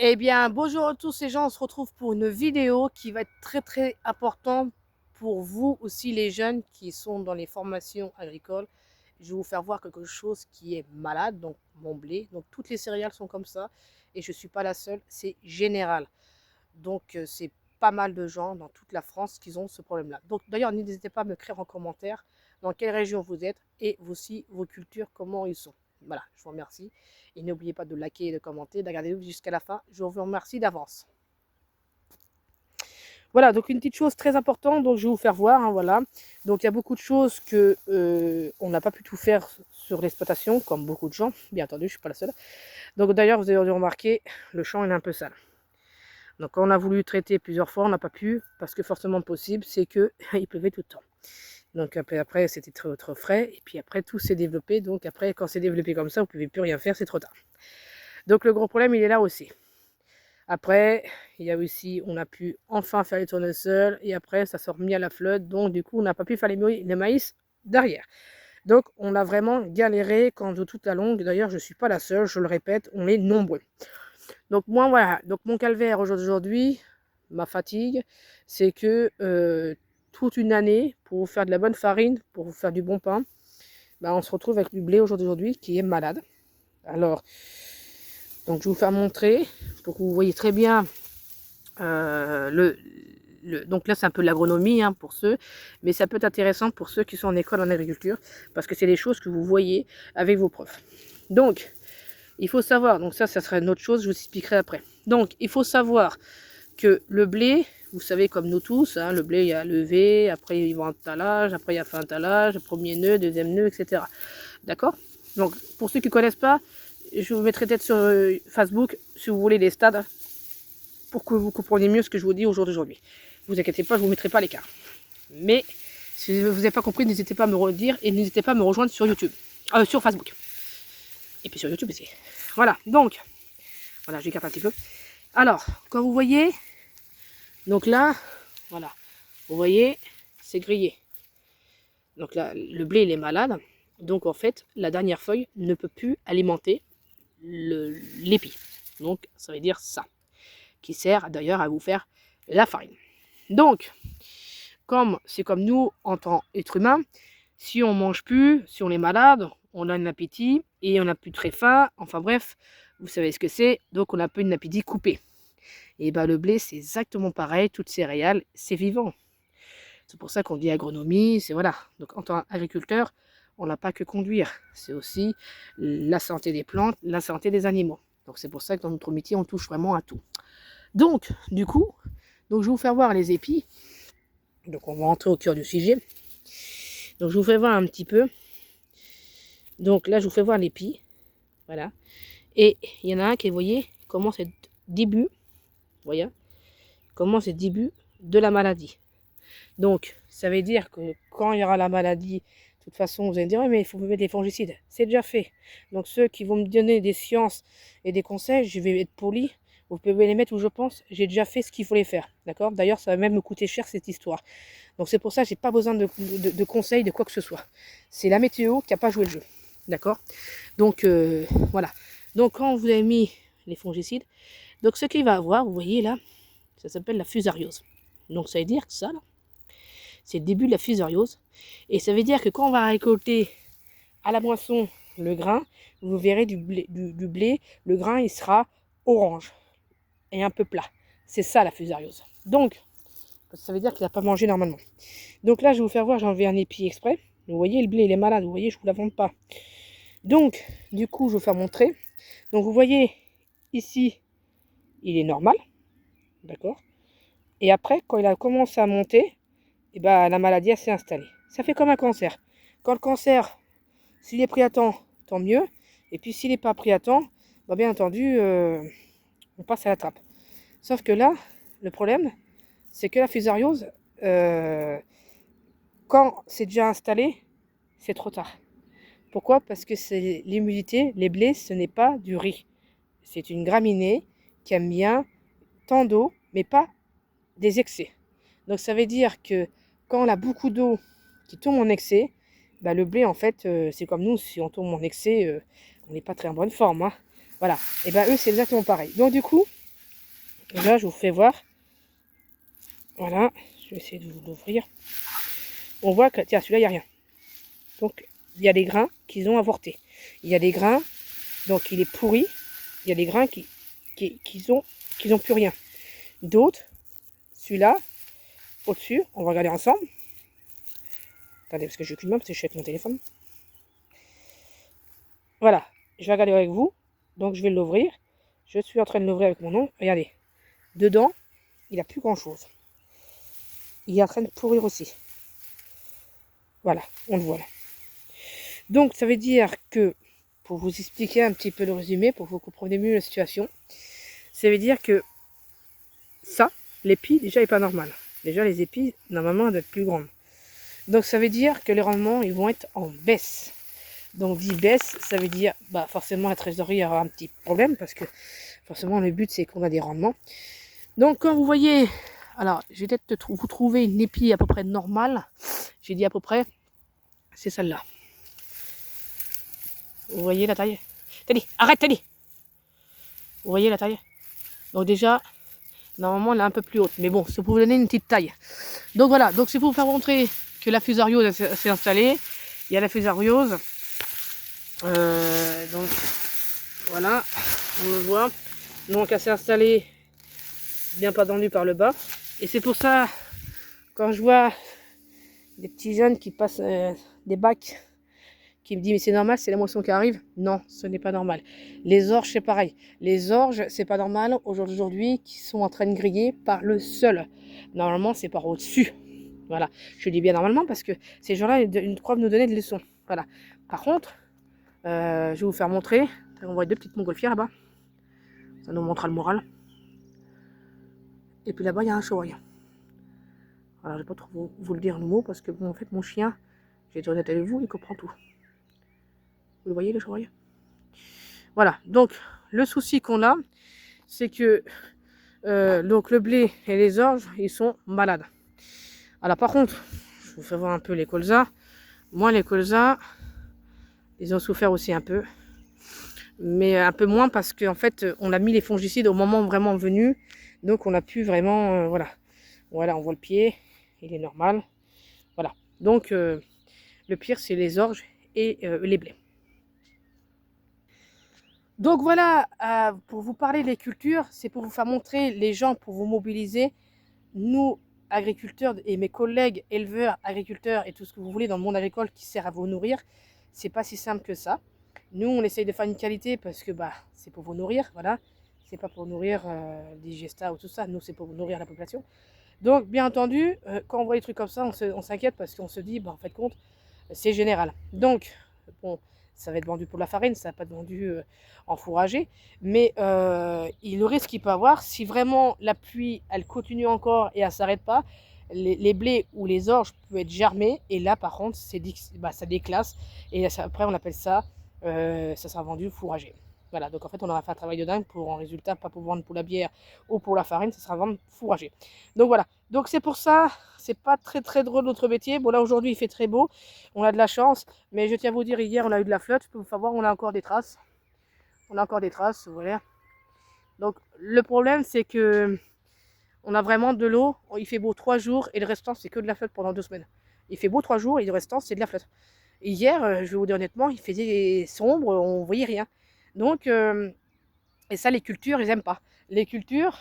Eh bien, bonjour à tous ces gens, on se retrouve pour une vidéo qui va être très importante pour vous aussi les jeunes qui sont dans les formations agricoles. Je vais vous faire voir quelque chose qui est malade, donc mon blé. Donc toutes les céréales sont comme ça et je ne suis pas la seule, c'est général. Donc c'est pas mal de gens dans toute la France qui ont ce problème-là. Donc d'ailleurs, n'hésitez pas à me écrire en commentaire dans quelle région vous êtes et aussi vos cultures, comment ils sont. Voilà, je vous remercie. Et n'oubliez pas de liker et de commenter, de regarder jusqu'à la fin. Je vous remercie d'avance. Voilà, donc une petite chose très importante, donc je vais vous faire voir, hein, voilà. Donc il y a beaucoup de choses que on n'a pas pu tout faire sur l'exploitation, comme beaucoup de gens, bien entendu, je ne suis pas la seule. Donc d'ailleurs, vous avez dû remarquer, le champ est un peu sale. Donc on a voulu traiter plusieurs fois, on n'a pas pu, parce que forcément possible, c'est qu'il pleuvait tout le temps. Donc après c'était trop frais, et puis après tout s'est développé, donc après quand c'est développé comme ça, vous ne pouvez plus rien faire, c'est trop tard. Donc le gros problème, il est là aussi. Après, il y a aussi, on a pu enfin faire les tournesols, et après ça s'est remis à la flotte, donc du coup on n'a pas pu faire les maïs derrière. Donc on a vraiment galéré quand de toute la longue, d'ailleurs je ne suis pas la seule, je le répète, on est nombreux. Donc moi voilà, donc mon calvaire aujourd'hui, ma fatigue, c'est que toute une année, pour vous faire de la bonne farine, pour vous faire du bon pain, on se retrouve avec du blé aujourd'hui qui est malade. Alors, donc je vais vous faire montrer, pour que vous voyez très bien donc là c'est un peu de l'agronomie hein, pour ceux, mais ça peut être intéressant pour ceux qui sont en école en agriculture, parce que c'est des choses que vous voyez avec vos profs. Donc, il faut savoir, donc ça sera une autre chose, je vous expliquerai après. Donc, il faut savoir que le blé, vous savez comme nous tous, hein, le blé il y a levé, après il va en talage, après il y a fin talage, premier nœud, deuxième nœud, etc. D'accord? Donc, pour ceux qui ne connaissent pas, je vous mettrai peut-être sur Facebook, si vous voulez, les stades, pour que vous compreniez mieux ce que je vous dis au jour d'aujourd'hui. Ne vous inquiétez pas, je ne vous mettrai pas à l'écart. Mais si vous n'avez pas compris, n'hésitez pas à me redire et n'hésitez pas à me rejoindre sur YouTube, sur Facebook. Et puis sur YouTube aussi. Voilà, donc, voilà, j'écarte un petit peu. Alors, quand vous voyez, donc là, voilà, vous voyez, c'est grillé. Donc là, le blé, il est malade. Donc en fait, la dernière feuille ne peut plus alimenter l'épi. Donc ça veut dire ça, qui sert d'ailleurs à vous faire la farine. Donc, comme c'est comme nous en tant qu'être humain, si on mange plus, si on est malade, on a un appétit et on n'a plus très faim. Enfin bref, vous savez ce que c'est. Donc on a un peu un appétit coupé. Et ben le blé c'est exactement pareil, toutes céréales, c'est vivant. C'est pour ça qu'on dit agronomie, c'est voilà. Donc en tant qu'agriculteur, on n'a pas que conduire, c'est aussi la santé des plantes, la santé des animaux. Donc c'est pour ça que dans notre métier, on touche vraiment à tout. Donc, du coup, donc je vais vous faire voir les épis. Donc on va rentrer au cœur du sujet. Donc je vous fais voir un petit peu. Donc là, je vous fais voir l'épi. Voilà. Et il y en a un qui, vous voyez, commence à être début. Vous voyez, commence à être début de la maladie. Donc, ça veut dire que quand il y aura la maladie, de toute façon, vous allez me dire, oui, mais il faut mettre des fongicides. C'est déjà fait. Donc, ceux qui vont me donner des sciences et des conseils, je vais être poli. Vous pouvez les mettre où je pense. J'ai déjà fait ce qu'il fallait faire. D'accord? D'ailleurs, ça va même me coûter cher cette histoire. Donc, c'est pour ça que je n'ai pas besoin de conseils, de quoi que ce soit. C'est la météo qui n'a pas joué le jeu. D'accord? Donc, voilà. Donc, quand vous avez mis les fongicides, donc ce qu'il va avoir, vous voyez là, ça s'appelle la fusariose. Donc, ça veut dire que ça, là, c'est le début de la fusariose. Et ça veut dire que quand on va récolter à la moisson le grain, vous verrez du blé, le grain il sera orange et un peu plat. C'est ça la fusariose. Donc, ça veut dire qu'il n'a pas mangé normalement. Donc là, je vais vous faire voir, j'ai enlevé un épi exprès. Vous voyez, le blé, il est malade. Vous voyez, je ne vous la vends pas. Donc, du coup, je vais vous faire montrer. Donc, vous voyez, ici, il est normal. D'accord? Et après, quand il a commencé à monter, et ben, la maladie s'est installée. Ça fait comme un cancer. Quand le cancer, s'il est pris à temps, tant mieux. Et puis s'il n'est pas pris à temps, bah, bien entendu, on passe à la trappe. Sauf que là, le problème, c'est que la fusariose, quand c'est déjà installé, c'est trop tard. Pourquoi? Parce que c'est l'humidité, les blés, ce n'est pas du riz. C'est une graminée qui aime bien tant d'eau, mais pas des excès. Donc ça veut dire que quand on a beaucoup d'eau qui tombe en excès, bah, le blé en fait c'est comme nous, si on tombe en excès, on n'est pas très en bonne forme. Hein. Voilà. Et bien eux c'est exactement pareil. Donc du coup, Et là, je vous fais voir. Voilà, je vais essayer de vous l'ouvrir. On voit que, tiens, celui-là, il n'y a rien. Donc, il y a des grains qui ont avorté. Il y a des grains, donc il est pourri. Il y a des grains qui ont plus rien. D'autres, celui-là, au-dessus, on va regarder ensemble. Attendez, parce que je n'ai qu'une main, parce que je suis avec mon téléphone. Voilà, je vais regarder avec vous. Donc, je vais l'ouvrir. Je suis en train de l'ouvrir avec mon nom. Regardez, dedans, il n'a plus grand-chose. Il est en train de pourrir aussi. Voilà, on le voit là. Donc, ça veut dire que, pour vous expliquer un petit peu le résumé, pour que vous compreniez mieux la situation, ça veut dire que ça, l'épi, déjà, n'est pas normal. Déjà, les épis, normalement, doivent être plus grandes. Donc, ça veut dire que les rendements, ils vont être en baisse. Donc, dit baisse, ça veut dire, bah, forcément, la trésorerie aura un petit problème, parce que, forcément, le but, c'est qu'on a des rendements. Donc, comme vous voyez, alors, je vais peut-être vous trouver une épi à peu près normale. J'ai dit à peu près, c'est celle-là. Vous voyez la taille? Teddy, arrête Teddy! Vous voyez la taille? Donc déjà, normalement elle est un peu plus haute. Mais bon, c'est pour vous donner une petite taille. Donc voilà, donc c'est pour vous faire montrer que la fusariose s'est installée. Il y a la fusariose. Donc voilà, on le voit. Donc elle s'est installée bien pas tendue par le bas. Et c'est pour ça, quand je vois des petits jeunes qui passent des bacs, qui me dit mais c'est normal, c'est la moisson qui arrive. Non, ce n'est pas normal. Les orges, c'est pareil. Les orges, c'est pas normal aujourd'hui qui sont en train de griller par le sol. Normalement, c'est par au-dessus. Voilà. Je dis bien normalement parce que ces gens-là, ils doivent nous donner des leçons. Voilà. Par contre, je vais vous faire montrer. On voit deux petites montgolfières là-bas. Ça nous montrera le moral. Et puis là-bas, il y a un chevreuil. Alors, je ne vais pas trop vous le dire le mot parce que bon, en fait, mon chien, j'ai été honnête avec vous, il comprend tout. Vous le voyez, le chevreuil? Voilà, donc le souci qu'on a, c'est que donc le blé et les orges, ils sont malades. Alors par contre, je vous fais voir un peu les colzas. Moi, les colzas, ils ont souffert aussi un peu. Mais un peu moins parce qu'en fait, on a mis les fongicides au moment vraiment venu. Donc on a pu vraiment, voilà. Voilà, on voit le pied, il est normal. Voilà, donc le pire, c'est les orges et les blés. Donc voilà, pour vous parler des cultures, c'est pour vous faire montrer les gens, pour vous mobiliser. Nous, agriculteurs et mes collègues éleveurs, agriculteurs et tout ce que vous voulez dans le monde agricole qui sert à vous nourrir, c'est pas si simple que ça. Nous, on essaye de faire une qualité parce que bah, c'est pour vous nourrir, voilà. C'est pas pour nourrir des gestas ou tout ça. Nous, c'est pour nourrir la population. Donc, bien entendu, quand on voit des trucs comme ça, on s'inquiète parce qu'on se dit, bah, en fait, compte, c'est général. Donc, bon, ça va être vendu pour la farine, ça va pas être vendu en fourragé. Mais le risque qu'il peut avoir, si vraiment la pluie, elle continue encore et elle s'arrête pas, les blés ou les orges peuvent être germés. Et là, par contre, ça déclasse. Et après, on appelle ça, ça sera vendu fourragé. Voilà, donc en fait, on aura fait un travail de dingue pour, en résultat, pas pour vendre pour la bière ou pour la farine, ça sera vendre fourragé. Donc voilà, donc c'est pour ça, c'est pas très très drôle notre métier. Bon là, aujourd'hui, il fait très beau, on a de la chance, mais je tiens à vous dire, hier, on a eu de la flotte, je peux vous faire voir, on a encore des traces. On a encore des traces, voilà. Donc le problème, c'est que on a vraiment de l'eau, il fait beau 3 jours, et le restant, c'est que de la flotte pendant 2 semaines. Il fait beau 3 jours, et le restant, c'est de la flotte. Et hier, je vais vous dire honnêtement, il faisait sombre, on voyait rien. Donc, et ça, les cultures, ils n'aiment pas. Les cultures,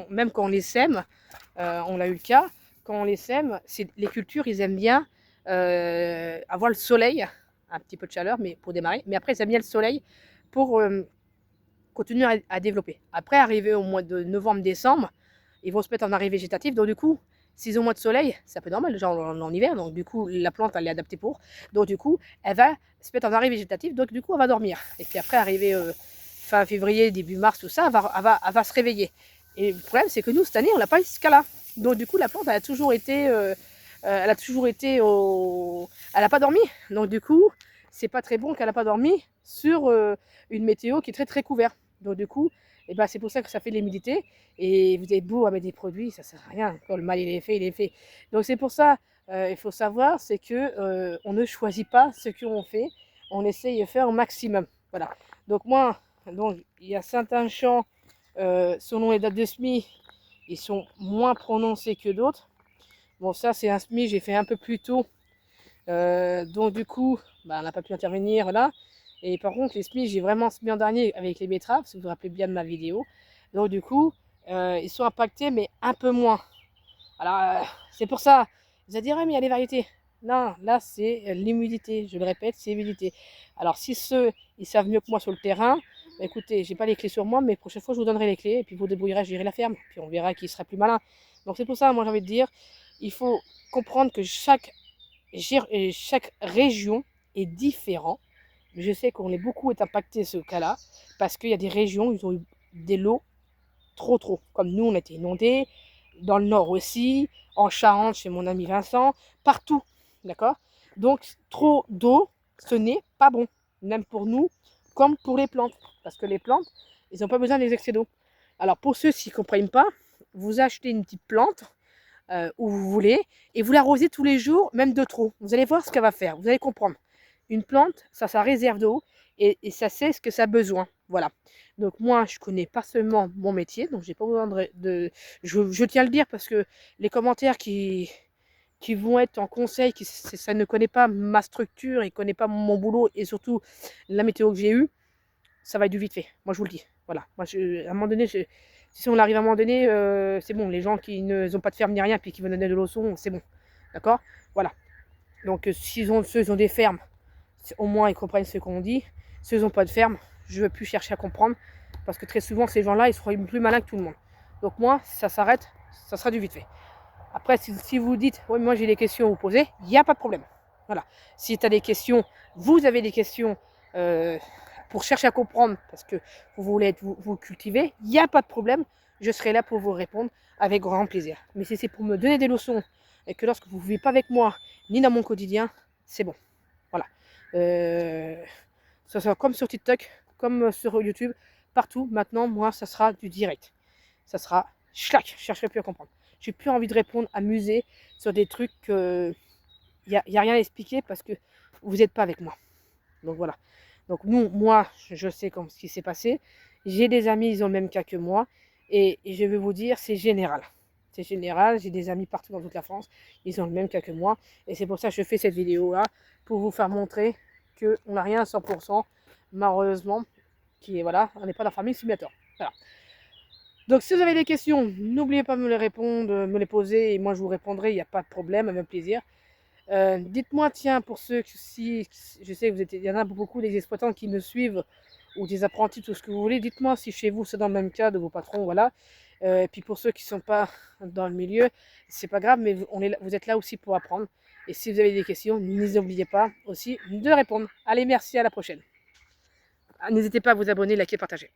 même quand on les sème, on a eu le cas, quand on les sème, les cultures, ils aiment bien avoir le soleil, un petit peu de chaleur mais pour démarrer, mais après, ils aiment bien le soleil pour continuer à développer. Après, arrivé au mois de novembre-décembre, ils vont se mettre en arrêt végétatif, donc du coup, s'ils ont moins de soleil, c'est un peu normal, genre en hiver, donc du coup, la plante, elle est adaptée pour, donc du coup, elle va se mettre en arrêt végétatif, donc du coup, elle va dormir. Et puis après, arrivé fin février, début mars, tout ça, elle va se réveiller. Et le problème, c'est que nous, cette année, on n'a pas eu ce cas-là. Donc du coup, la plante, elle a toujours été, elle n'a pas dormi. Donc du coup, c'est pas très bon qu'elle n'a pas dormi sur une météo qui est très très couverte. Donc du coup, et ben, c'est pour ça que ça fait de l'humidité. Et vous êtes beau à mettre des produits, ça sert à rien. Quand le mal il est fait, il est fait. Donc c'est pour ça, il faut savoir, c'est que on ne choisit pas ce qu'on fait. On essaye de faire au maximum. Voilà. Donc moi, donc il y a certains champs selon les dates de semis, ils sont moins prononcés que d'autres. Bon, ça, c'est un semis, j'ai fait un peu plus tôt. Donc, du coup, bah, on n'a pas pu intervenir là. Et par contre, les semis, j'ai vraiment semé en dernier avec les betteraves, si vous vous rappelez bien de ma vidéo. Donc, du coup, ils sont impactés, mais un peu moins. Alors, c'est pour ça. Vous allez dire, mais il y a les variétés. Non, là, c'est l'humidité. Je le répète, c'est l'humidité. Alors, si ceux, ils savent mieux que moi sur le terrain, bah, écoutez, j'ai pas les clés sur moi, mais prochaine fois, je vous donnerai les clés. Et puis, vous débrouillerez, j'irai la ferme. Puis, on verra qui sera plus malin. Donc, c'est pour ça, moi, j'ai envie de dire, il faut comprendre que chaque région est différente. Je sais qu'on est beaucoup est impacté ce cas-là, parce qu'il y a des régions, ils ont eu des lots trop. Comme nous, on était inondés, dans le nord aussi, en Charente, chez mon ami Vincent, partout, d'accord? Donc, trop d'eau, ce n'est pas bon, même pour nous, comme pour les plantes, parce que les plantes, ils n'ont pas besoin des excès d'eau. Alors, pour ceux qui ne comprennent pas, vous achetez une petite plante, où vous voulez, et vous l'arrosez tous les jours, même de trop. Vous allez voir ce qu'elle va faire, vous allez comprendre. Une plante, ça réserve d'eau, et ça sait ce que ça a besoin. Voilà. Donc moi, je connais pas seulement mon métier, donc j'ai pas besoin je tiens à le dire parce que les commentaires qui vont être en conseil, ça ne connaît pas ma structure, et ne connaît pas mon boulot, et surtout la météo que j'ai eue, ça va être du vite fait. Moi, je vous le dis. Voilà. Moi, à un moment donné, si on arrive à un moment donné, c'est bon. Les gens qui n'ont pas de ferme ni rien, puis qui veulent donner de leçons, c'est bon. D'accord? Voilà. Donc, s'ils ont des fermes, au moins ils comprennent ce qu'on dit. S'ils n'ont pas de ferme, je ne veux plus chercher à comprendre. Parce que très souvent, ces gens-là, ils seront plus malins que tout le monde. Donc, moi, ça s'arrête, ça sera du vite fait. Après, si vous dites, oui, moi j'ai des questions à vous poser, il n'y a pas de problème. Voilà. Si tu as des questions, vous avez des questions pour chercher à comprendre, parce que vous voulez vous cultiver, il n'y a pas de problème. Je serai là pour vous répondre avec grand plaisir. Mais si c'est pour me donner des leçons, et que lorsque vous ne vivez pas avec moi, ni dans mon quotidien, c'est bon. Voilà. Ça sera comme sur TikTok, comme sur YouTube, partout. Maintenant, moi, ça sera du direct. Ça sera schlac, je ne chercherai plus à comprendre. J'ai plus envie de répondre, à muser sur des trucs il n'y a rien à expliquer parce que vous n'êtes pas avec moi. Donc voilà. Donc moi, je sais ce qui s'est passé. J'ai des amis, ils ont le même cas que moi. Et je vais vous dire, c'est général. C'est général, j'ai des amis partout dans toute la France. Ils ont le même cas que moi. Et c'est pour ça que je fais cette vidéo-là, pour vous faire montrer qu'on n'a rien à 100%, malheureusement. Voilà, on n'est pas dans la famille simulator. Voilà. Donc si vous avez des questions, n'oubliez pas de me les répondre, me les poser, et moi je vous répondrai, il n'y a pas de problème, avec plaisir. Dites-moi, tiens, pour ceux si je sais que il y en a beaucoup des exploitants qui me suivent, ou des apprentis, tout ce que vous voulez, dites-moi si chez vous c'est dans le même cas de vos patrons, voilà. Et puis pour ceux qui ne sont pas dans le milieu, c'est pas grave, mais vous êtes là aussi pour apprendre. Et si vous avez des questions, n'oubliez pas aussi de répondre. Allez, merci, à la prochaine. N'hésitez pas à vous abonner, liker, partager.